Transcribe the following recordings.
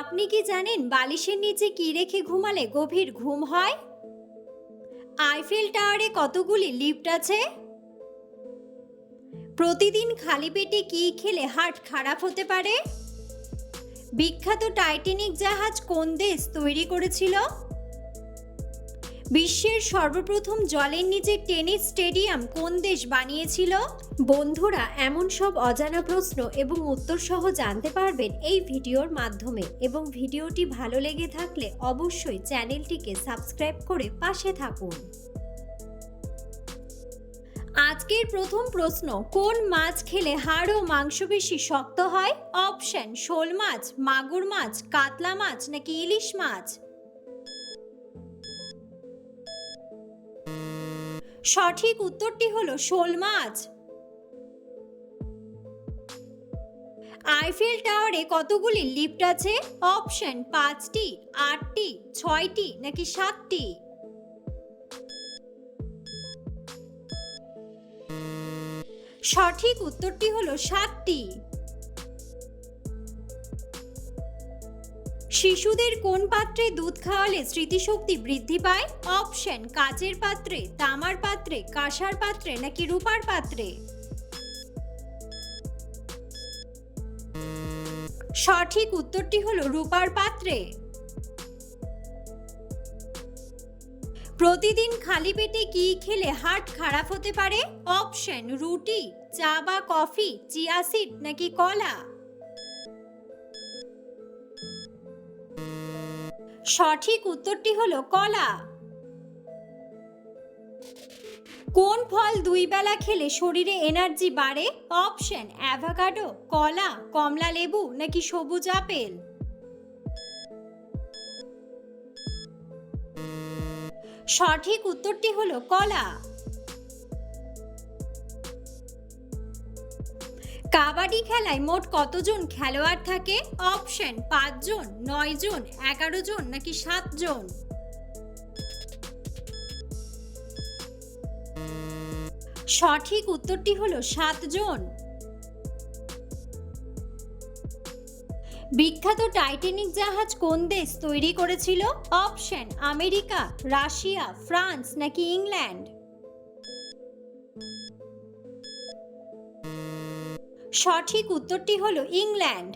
আপনি কি জানেন বালিশের নিচে কি রেখে ঘুমালে গভীর ঘুম হয়? আইফেল টাওয়ারে কতগুলি লিফট আছে? প্রতিদিন খালি পেটে কি খেলে হার্ট খারাপ হতে পারে? বিখ্যাত টাইটানিক জাহাজ কোন দেশ তৈরি করেছিল? বিশ্বের সর্বপ্রথম জলের নিচে টেনিস স্টেডিয়াম কোন দেশ বানিয়েছিল? বন্ধুরা, এমন সব অজানা প্রশ্ন এবং উত্তর সহ জানতে পারবেন এই ভিডিওর মাধ্যমে, এবং ভিডিওটি ভালো লেগে থাকলে অবশ্যই চ্যানেলটিকে সাবস্ক্রাইব করে পাশে থাকুন। আজকের প্রথম প্রশ্ন, কোন মাছ খেলে হাড় ও মাংস বেশি শক্ত হয়? অপশন: শোল মাছ, মাগুর মাছ, কাতলা মাছ নাকি ইলিশ মাছ? সঠিক উত্তরটি হলো শোল মাছ। আইফেল টাওয়ারে কতগুলি লিফট আছে? অপশন: 5টি, 8টি, 6টি নাকি 7টি? সঠিক উত্তরটি হলো 7টি। শিশুদের কোন পাত্রে দুধ খাওয়ালে স্মৃতিশক্তি বৃদ্ধি পায়? অপশন: কাচের পাত্রে, তামার পাত্রে, কাঁসার পাত্রে নাকি রূপার পাত্রে? সঠিক উত্তরটি হলো রূপার পাত্রে। প্রতিদিন খালি পেটে কি খেলে হার্ট খারাপ হতে পারে? অপশন: রুটি, চা বা কফি, চিয়া সিড নাকি কলা? সঠিক উত্তরটি হলো কলা। কোন ফল 2 বেলা খেলে শরীরে এনার্জি বাড়ে? অপশন: অ্যাভোকাডো, কলা, কমলা লেবু নাকি সবুজ আপেল? সঠিক উত্তরটি হলো কলা। কাবাডি খেলায় মোট কতজন খেলোয়াড় থাকে? অপশন: 5 জন, 9 জন, 11 জন নাকি 7 জন? সঠিক উত্তরটি হলো 7 জন। বিখ্যাত টাইটানিক জাহাজ কোন দেশ তৈরি করেছিল? অপশন: আমেরিকা, রাশিয়া, ফ্রান্স নাকি ইংল্যান্ড? সঠিক উত্তরটি হলো ইংল্যান্ড।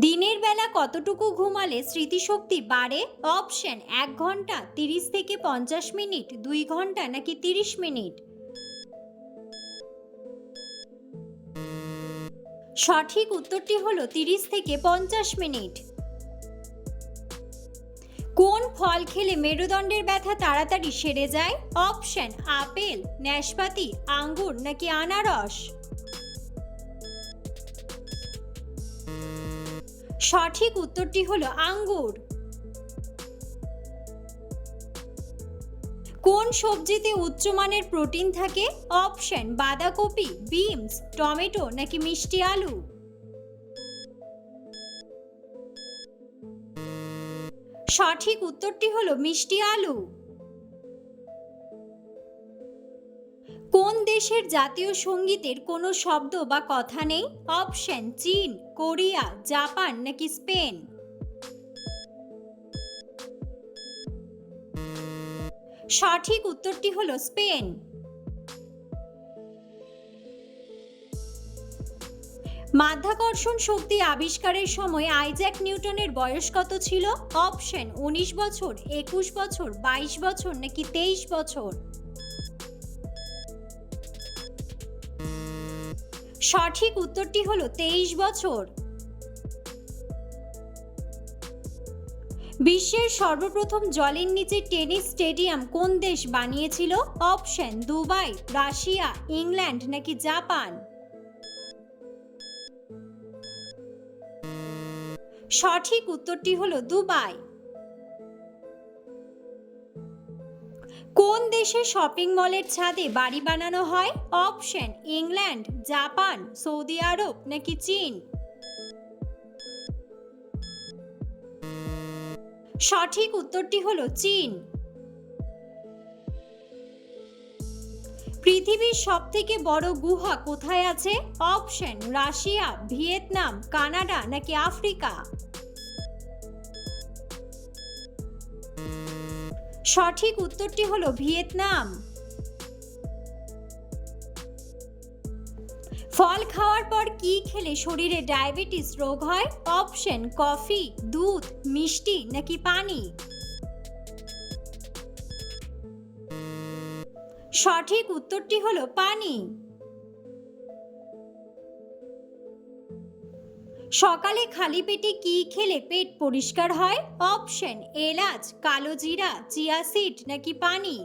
দিনের বেলা কতটুকু ঘুমালে স্মৃতিশক্তি বাড়ে? অপশন: 1 ঘন্টা, 30 থেকে 50 মিনিট, 2 ঘন্টা নাকি 30 মিনিট? সঠিক উত্তরটি হলো 30 থেকে 50 মিনিট। কোন ফল খেলে মেরুদণ্ডের ব্যথা তাড়াতাড়ি সেরে যায়? অপশন: আপেল, নাশপাতি, আঙ্গুর নাকি আনারস? সঠিক উত্তরটি হলো আঙ্গুর। কোন সবজিতে উচ্চমানের প্রোটিন থাকে? অপশন: বাঁধাকপি, বিনস, টমেটো নাকি মিষ্টি আলু? সঠিক উত্তরটি হলো মিষ্টি আলু। কোন দেশের জাতীয় সঙ্গীতের কোনো শব্দ বা কথা নেই? অপশন: চীন, কোরিয়া, জাপান নাকি স্পেন? সঠিক উত্তরটি হলো স্পেন। মাধ্যাকর্ষণ শক্তি আবিষ্কারের সময় আইজ্যাক নিউটনের বয়স কত ছিল? অপশন: 19 বছর, 21 বছর, 22 বছর নাকি 23 বছর? সঠিক উত্তরটি হলো 23 বছর। বিশ্বের সর্বপ্রথম জলের নিচে টেনিস স্টেডিয়াম কোন দেশ বানিয়েছিল? অপশন: দুবাই, রাশিয়া, ইংল্যান্ড নাকি জাপান? সঠিক উত্তরটি হলো দুবাই। কোন দেশে শপিং মলের ছাদে বাড়ি বানানো হয়? অপশন: ইংল্যান্ড, জাপান, সৌদি আরব নাকি চীন? সঠিক উত্তরটি হলো চীন। পৃথিবীর সবথেকে বড় গুহা কোথায় আছে? অপশন রাশিয়া, ভিয়েতনাম, কানাডা নাকি আফ্রিকা। সঠিক উত্তরটি হলো ভিয়েতনাম। ফল খাওয়ার পর কি খেলে শরীরে ডায়াবেটিস রোগ হয়? অপশন কফি, দুধ, মিষ্টি নাকি পানি। সঠিক উত্তরটি হলো পানি। সকালে খালি পেটে কি খেলে পেট পরিষ্কার হয়? অপশন এলাচ, কালো জিরা, চিয়া সিড নাকি পানি।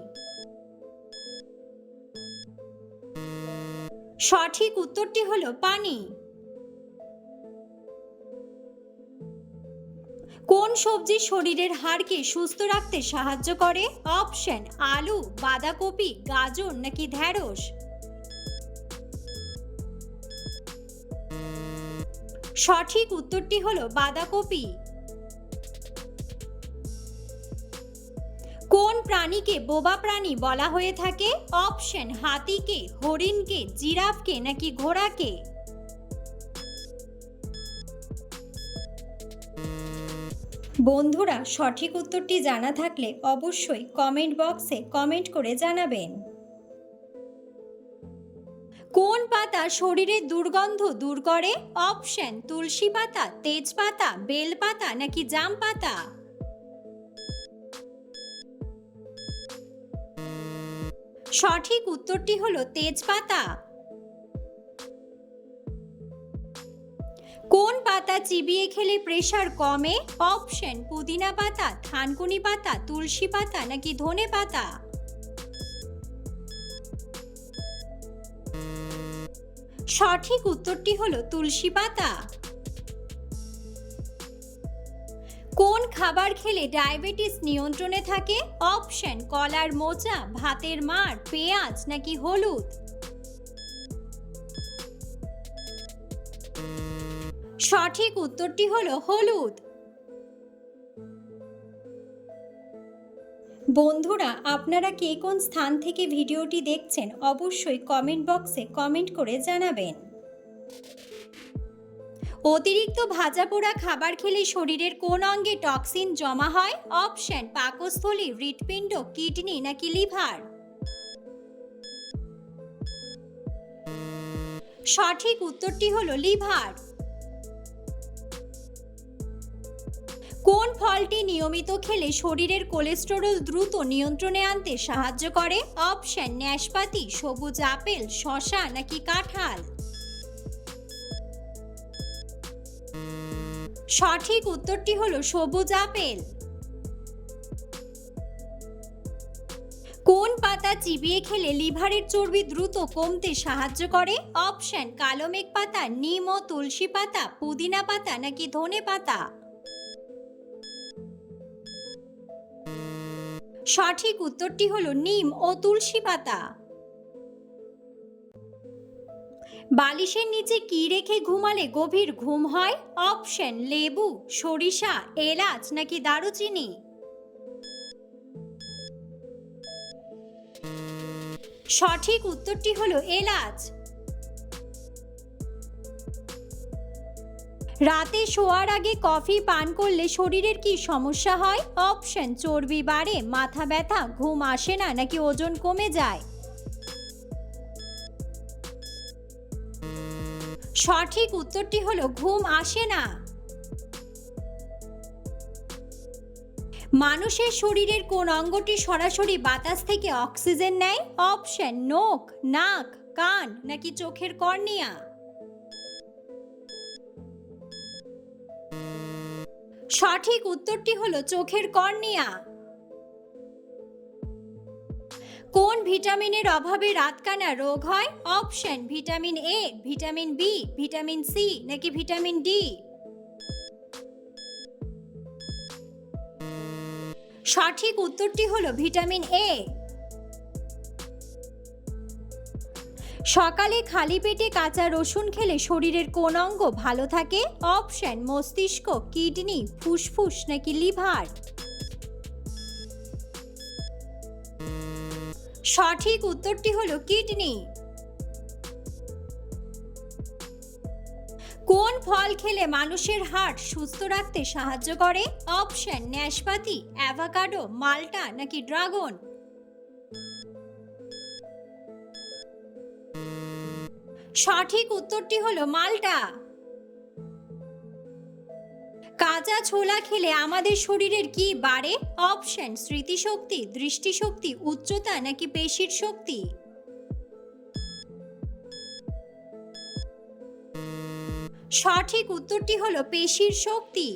সঠিক উত্তরটি হলো পানি। কোন সবজি শরীরের হাড়কে সুস্থ রাখতে সাহায্য করে? অপশন আলু, বাঁধাকপি, গাজর নাকি ঢ্যাঁড়স। সঠিক উত্তরটি হলো বাঁধাকপি। কোন প্রাণীকে বোবা প্রাণী বলা হয়ে থাকে? অপশন হাতিকে, হরিণকে, জিরাফকে নাকি ঘোড়াকে। বন্ধুরা, সঠিক উত্তরটি জানা থাকলে অবশ্যই কমেন্ট বক্সে কমেন্ট করে জানাবেন। কোন পাতা শরীরের দুর্গন্ধ দূর করে? অপশন তুলসী পাতা, তেজপাতা, বেল পাতা নাকি জাম পাতা। সঠিক উত্তরটি হলো তেজপাতা। কোন পাতা চিবিয়ে খেলে প্রেসার কমে? অপশন পুদিনা পাতা, থানকুনি পাতা, তুলসী পাতা নাকি ধনে পাতা। সঠিক উত্তরটি হলো তুলসী পাতা। কোন খাবার খেলে ডায়াবেটিস নিয়ন্ত্রণে থাকে? অপশন কলার মোচা, ভাতের মাড়, পেঁয়াজ নাকি হলুদ। সঠিক উত্তরটি হলো হলুদ। বন্ধুরা, আপনারা কে কোন স্থান থেকে ভিডিওটি দেখছেন অবশ্যই কমেন্ট বক্সে কমেন্ট করে জানাবেন। অতিরিক্ত ভাজা পোড়া খাবার খেলে শরীরের কোন অঙ্গে টক্সিন জমা হয়? অপশন পাকস্থলী, হৃৎপিণ্ড, কিডনি নাকি লিভার। সঠিক উত্তরটি হলো লিভার। কোন ফলটি নিয়মিত খেলে শরীরের কোলেস্টেরল দ্রুত নিয়ন্ত্রণে আনতে সাহায্য করে? অপশন নাশপাতি, সবুজ আপেল, শসা নাকি কাঁঠাল। সঠিক উত্তরটি হলো সবুজ আপেল। কোন পাতা চিবিয়ে খেলে লিভারের চর্বি দ্রুত কমতে সাহায্য করে? অপশন কালো মেঘ পাতা, নিম ও তুলসী পাতা, পুদিনা পাতা নাকি ধনে পাতা। সঠিক উত্তরটি হলো নিম ও তুলসী পাতা। বালিশের নিচে কি রেখে ঘুমালে গভীর ঘুম হয়? অপশন লেবু, সরিষা, এলাচ নাকি দারুচিনি। সঠিক উত্তরটি হলো এলাচ। রাতে শোয়ার আগে কফি পান করলে শরীরের কি সমস্যা হয়? অপশন চর্বি বাড়ে, মাথা ব্যথা, ঘুম আসে না নাকি ওজন কমে যায়। সঠিক উত্তরটি হলো ঘুম আসে না। মানুষের শরীরের কোন অঙ্গটি সরাসরি বাতাস থেকে অক্সিজেন নেয়? অপশন নখ, নাক, কান নাকি চোখের কর্নিয়া। সঠিক উত্তরটি হলো চোখের কর্নিয়া। কোন ভিটামিনের অভাবে রাতকানা রোগ হয়? Option vitamin A, vitamin B, vitamin C নাকি ভিটামিন ডি। সঠিক উত্তরটি হলো ভিটামিন এ। সকালে খালি পেটে কাঁচা রসুন খেলে শরীরের কোন অঙ্গ ভালো থাকে? অপশন মস্তিষ্ক, কিডনি, ফুসফুস নাকি লিভার। সঠিক উত্তরটি হলো কিডনি। কোন ফল খেলে মানুষের হার্ট সুস্থ রাখতে সাহায্য করে? অপশন নাশপাতি, অ্যাভোকাডো, মাল্টা নাকি ড্রাগন। সঠিক উত্তরটি হলো মাল্টা। কাঁচা ছোলা খেলে আমাদের শরীরের কি বাড়ে? অপশন স্মৃতিশক্তি, দৃষ্টিশক্তি, উচ্চতা নাকি পেশির শক্তি। সঠিক উত্তরটি হলো পেশির শক্তি।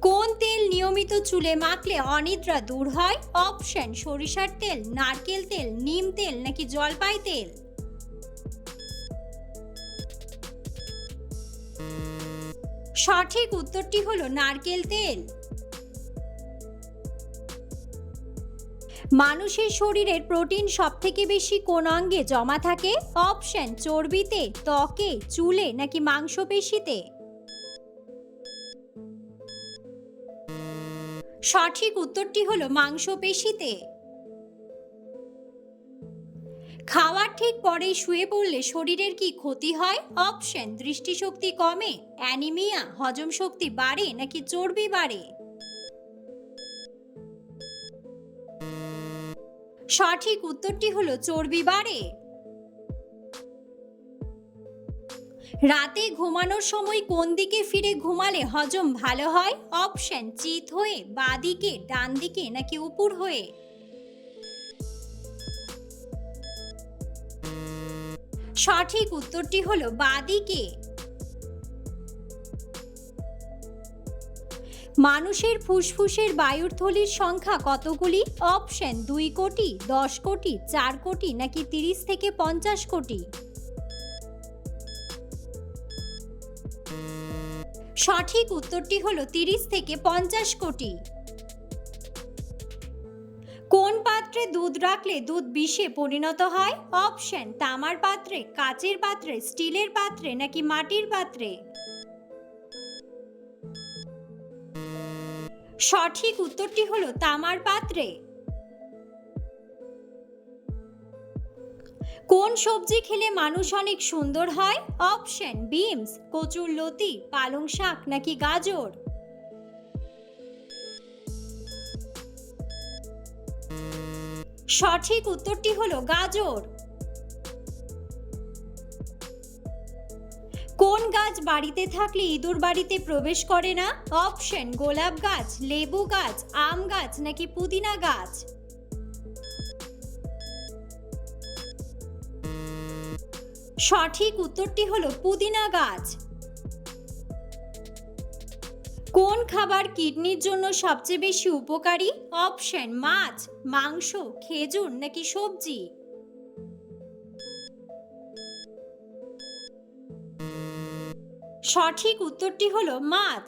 কোন তেল নিয়মিত চুলে মাখলে অনিদ্রা দূর হয়? অপশন সরিষার তেল, নারকেল তেল, নিম তেল নাকি জলপাই তেল। সঠিক উত্তরটি হলো নারকেল তেল। মানুষের শরীরের প্রোটিন সবথেকে বেশি কোন অঙ্গে জমা থাকে? অপশন চর্বিতে, ত্বকে, চুলে নাকি মাংসপেশিতে। সঠিক উত্তরটি হলো মাংসপেশিতে। খাওয়ার ঠিক পরেই শুয়ে পড়লে শরীরের কি ক্ষতি হয়? অপশন দৃষ্টিশক্তি কমে, অ্যানিমিয়া, হজম শক্তি বাড়ে নাকি চর্বি বাড়ে। সঠিক উত্তরটি হলো চর্বি বাড়ে। রাতে ঘুমানোর সময় কোন দিকে ফিরে ঘুমালে হজম ভালো হয়? অপশন চিত হয়ে, বাঁ দিকে, ডান দিকে নাকি উপর হয়ে। সঠিক উত্তরটি হলো বাঁ দিকে। মানুষের ফুসফুসের বায়ুর থলির সংখ্যা কতগুলি? অপশন 2 কোটি, 10 কোটি, 4 কোটি নাকি 30 থেকে 50 কোটি। সঠিক উত্তরটি হলো 30 থেকে 50 কোটি। কোন পাত্রে দুধ রাখলে দুধ বিষে পরিণত হয়? অপশন তামার পাত্রে, কাচের পাত্রে, স্টিলের পাত্রে নাকি মাটির পাত্রে। সঠিক উত্তরটি হলো তামার পাত্রে। কোন সবজি খেলে মানুষ অনেক সুন্দর হয়? অপশন বিনস, কচুরলতি, পালং শাক নাকি গাজর। সঠিক উত্তরটি হলো গাজর। কোন গাছ বাড়িতে থাকলে ইঁদুর বাড়িতে প্রবেশ করে না? অপশন গোলাপ গাছ, লেবু গাছ, আম গাছ নাকি পুদিনা গাছ। সঠিক উত্তরটি হলো পুদিনা গাছ। কোন খাবার কিডনির জন্য সবচেয়ে বেশি উপকারী? অপশন মাছ, মাংস, খেজুর নাকি সবজি। সঠিক উত্তরটি হলো মাছ।